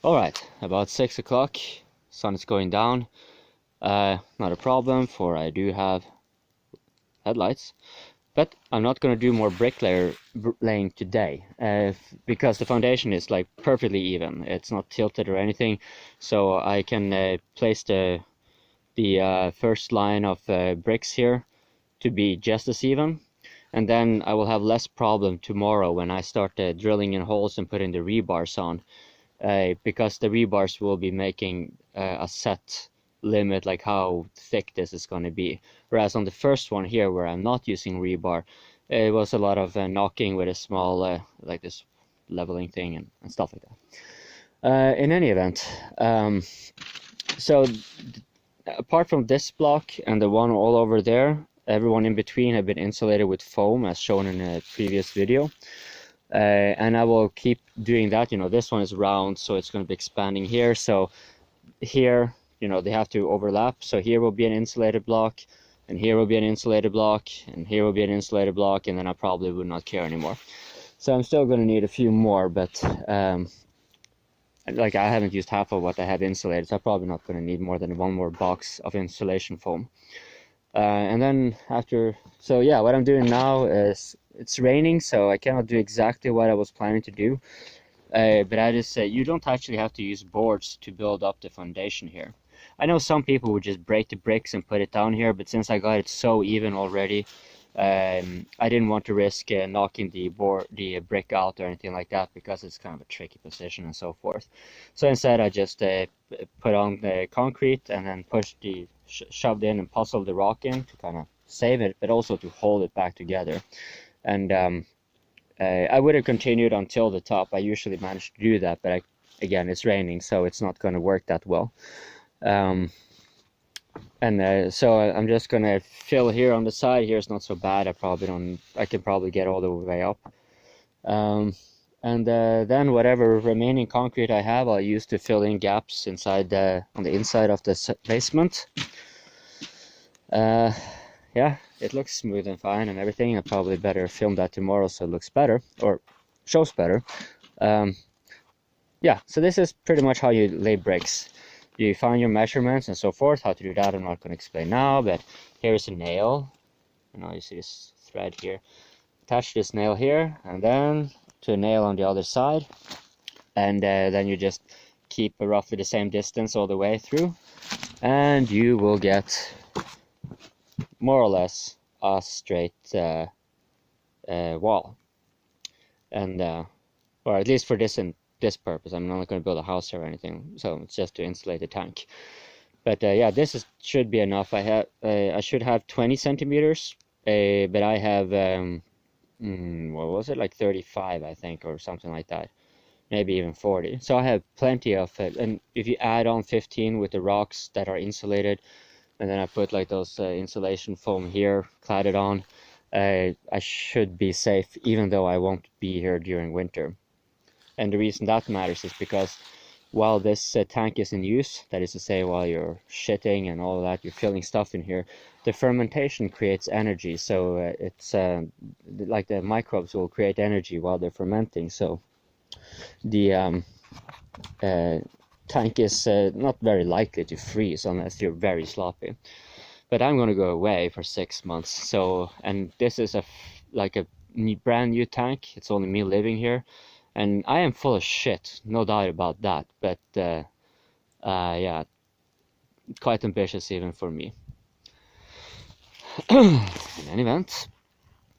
Alright, about 6 o'clock, sun is going down. Not a problem, for I do have headlights. But I'm not going to do more laying today, because the foundation is like perfectly even. It's not tilted or anything, so I can place the first line of bricks here to be just as even. And then I will have less problem tomorrow when I start drilling in holes and putting the rebars on. Because the rebars will be making a set limit, like how thick this is going to be. Whereas on the first one here, where I'm not using rebar, it was a lot of knocking with a small, like this leveling thing and stuff like that. In any event, so apart from this block and the one all over there, everyone in between have been insulated with foam, as shown in a previous video. And I will keep doing that. You know, this one is round, so it's going to be expanding here. So here, you know, they have to overlap. So here will be an insulated block, and here will be an insulated block, and here will be an insulated block, and then I probably would not care anymore. So I'm still going to need a few more, but like I haven't used half of what I have insulated, so I'm probably not going to need more than one more box of insulation foam. And then after, so yeah, what I'm doing now is, it's raining, so I cannot do exactly what I was planning to do. But I just say you don't actually have to use boards to build up the foundation here. I know some people would just break the bricks and put it down here, but since I got it so even already, I didn't want to risk knocking the brick out or anything like that, because it's kind of a tricky position and so forth. So instead I just put on the concrete and then shoved in and puzzled the rock in to kind of save it, but also to hold it back together. And I would have continued until the top. I usually manage to do that, but again, it's raining, so it's not going to work that well. So I'm just going to fill here on the side. Here it's not so bad. I can probably get all the way up. Then whatever remaining concrete I have, I'll use to fill in gaps inside on the inside of the basement. Yeah, it looks smooth and fine and everything. I probably better film that tomorrow so it looks better, or shows better. Yeah, so this is pretty much how you lay bricks. You find your measurements and so forth. How to do that I'm not going to explain now, but here's a nail. You know, you see this thread here. Attach this nail here, and then to a nail on the other side. And then you just keep roughly the same distance all the way through, and you will get more or less a straight wall. And or at least for this purpose, I'm not going to build a house or anything, so it's just to insulate the tank. But yeah, should be enough. I should have 20 centimeters, but I have what was it, like 35 I think, or something like that, maybe even 40. So I have plenty of it. And if you add on 15 with the rocks that are insulated, and then I put like those insulation foam here, clad it on, I should be safe, even though I won't be here during winter. And the reason that matters is because while this tank is in use, that is to say while you're shitting and all of that, you're filling stuff in here, the fermentation creates energy. So it's like the microbes will create energy while they're fermenting. So the tank is not very likely to freeze unless you're very sloppy. But I'm going to go away for 6 months, so, and this is like a brand new tank. It's only me living here, and I am full of shit, no doubt about that, but yeah, quite ambitious even for me. In any event,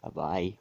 bye bye.